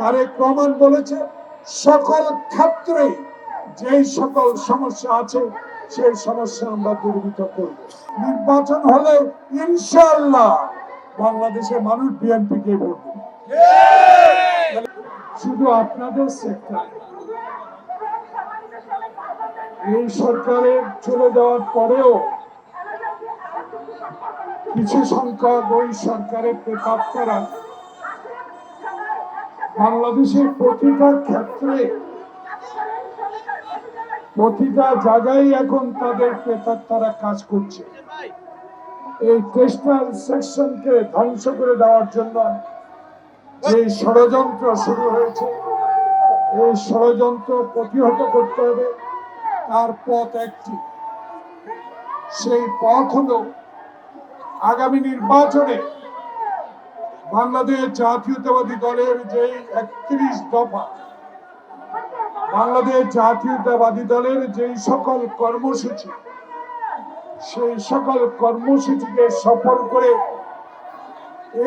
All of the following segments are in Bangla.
তারেক রহমান বলেছে সকল ক্ষেত্রে যেই সকল সমস্যা আছে সেই সমস্যা আমরা দূরীভূত করব। নির্বাচন হলে ইনশাআল্লাহ বাংলাদেশের মানুষ বিএনপি কে ভোট দেবে। শুধু আপনাদের সেক্টর, এই সরকারের চলে যাওয়ার পরেও কিছু সংখ্যক ওই সরকারের প্রেতাত্মারা বাংলাদেশের প্রতিটা ক্ষেত্রে প্রতিটা জায়গায় এখন তাদের প্রেতাত্মারা কাজ করছে। এই টেক্সটাইল সেকশনকে ধ্বংস করে দেওয়ার জন্য যে ষড়যন্ত্র শুরু হয়েছে, এই ষড়যন্ত্র প্রতিহত করতে হবে। তার পথ একটি, সেই পথ হলো আগামী নির্বাচনে বাংলাদেশ জাতীয়তাবাদী দলের যে 31 দফা, বাংলাদেশ জাতীয়তাবাদী দলের যেই সকল কর্মসূচি, সেই সকল কর্মসূচিকে সফল করে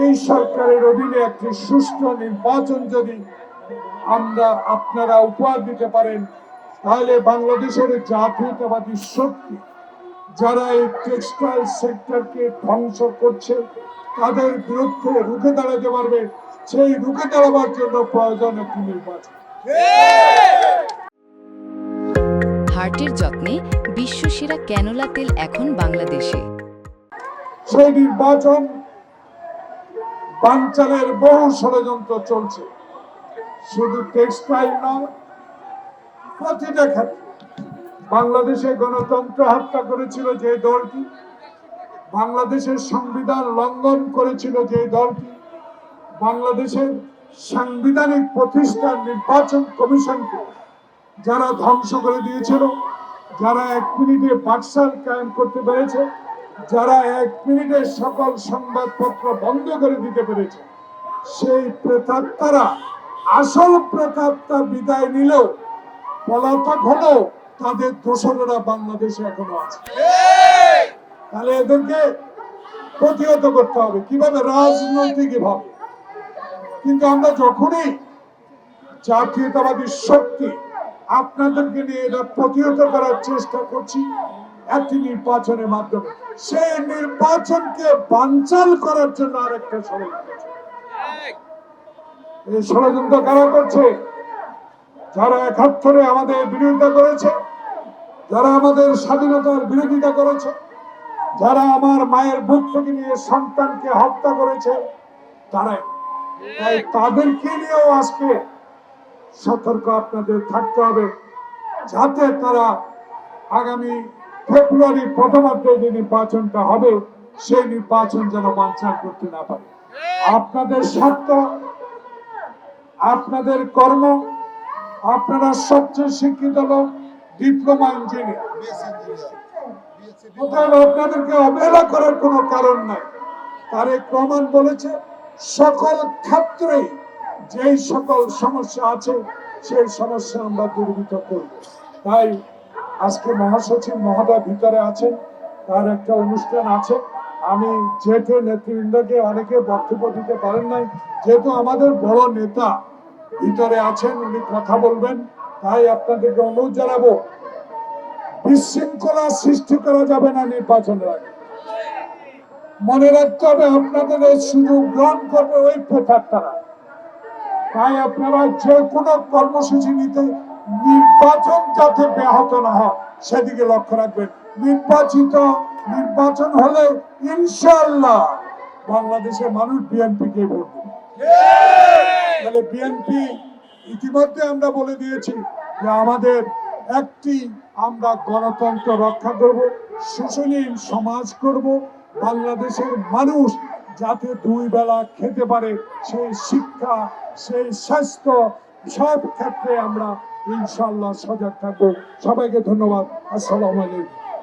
এই সরকারের অধীনে একটি সুষ্ঠু নির্বাচন যদি আপনারা উপহার দিতে পারেন, তাহলে বাংলাদেশের জাতীয়তাবাদী শক্তি যারা এই টেক্সটাইল সেক্টরকে ধ্বংস করছে তাদের বিরুদ্ধে রুখে দাঁড়াতে পারবে। সেই রুখে দাঁড়াবার জন্য প্রয়োজন একটি নির্বাচন। হার্টের যত্নে বিশ্বসেরা ক্যানোলা তেল এখন বাংলাদেশে। সেই নির্বাচন বানচালের বহু ষড়যন্ত্র চলছে, শুধু টেক্সটাইল নয়, প্রতিটা ক্ষেত্রে। বাংলাদেশে গণতন্ত্র হত্যা করেছিল যে দলটি, বাংলাদেশের সংবিধান লঙ্ঘন করেছিল যে দলটি, বাংলাদেশের সাংবিধানিক প্রতিষ্ঠান নির্বাচন কমিশনকে যারা ধ্বংস করে দিয়েছিল, যারা 1 মিনিটে বাকশাল কায়েম করতে পেরেছে, যারা 1 মিনিটে সকল সংবাদপত্র বন্ধ করে দিতে পেরেছে, সেই প্রেতাত্মারা আসল প্রেতাত্মা বিদায় নিলেও পলাতক হলো তাদের দোসরেরা বাংলাদেশে এখনো আছে। তাহলে এদেরকে প্রতিহত করতে হবে কিভাবে? রাজনৈতিক ভাবে। কিন্তু আমরা যখনই জাতীয়তাবাদী শক্তি আপনাদেরকে নিয়ে এটা প্রতিহত করার চেষ্টা করছি একটি নির্বাচনের মাধ্যমে, সেই নির্বাচনকে বানচাল করার জন্য আরেকটা ষড়যন্ত্র। এই ষড়যন্ত্র কারা করছে? যারা 71-এ আমাদের বিরোধিতা করেছে, যারা আমাদের স্বাধীনতার বিরোধিতা করেছে, যারা আমার মায়ের বুক থেকে নিয়ে সন্তানকে হত্যা করেছে, তারাই। তাই তাদেরকে নিয়েও আজকে সতর্ক আপনাদের থাকতে হবে, যাতে তারা আগামী ফেব্রুয়ারি প্রথমার্ধে যে নির্বাচনটা হবে সেই নির্বাচন যেন বানচাল করতে না পারে। আপনাদের স্বার্থ, আপনাদের কর্ম, আপনারা সবচেয়ে শিক্ষিত লোক, ডিপ্লোমা ইঞ্জিনিয়ার, আপনাদেরকে অবহেলা করার কোনো কারণ নাই। তারেক রহমান বলেছে সকল ক্ষেত্রে যেই সকল সমস্যা আছে সেই সমস্যা আমরা দূরীভূত করব। তাই আজকে মহাসচিব মহোদয় ভিতরে আছেন, তার একটা অনুষ্ঠান আছে। আমি যেহেতু নেতৃবৃন্দকে অনেকে বক্তব্য দিতে পারেন নাই, যেহেতু আমাদের বড় নেতা ভিতরে আছেন, উনি কথা বলবেন, তাই আপনাদেরকে অনুরোধ জানাবো, বিশৃঙ্খলা সৃষ্টি করা যাবে না নির্বাচনের আগে। মনে রাখতে হবে আপনাদের এই সুযোগ গ্রহণ করবে ওই প্রচারতারা। তাই আপনারা যে কোনো কর্মসূচি নিতে নির্বাচন যাতে ব্যাহত না হয় সেদিকে লক্ষ্য রাখবেন। নির্বাচন হলে ইনশাআল্লাহ বাংলাদেশের মানুষ বিএনপি কে ভোট দেবে। তাহলে বিএনপি ইতিমধ্যে আমরা বলে দিয়েছি যে আমাদের একটি, আমরা গণতন্ত্র রক্ষা করব, সুশীল সমাজ করব, বাংলাদেশের মানুষ যাতে 2 বেলা খেতে পারে সেই শিক্ষা, সেই স্বাস্থ্য, সব ক্ষেত্রে আমরা ইনশাআল্লাহ সজাগ থাকবো। সবাইকে ধন্যবাদ। আসসালামু আলাইকুম।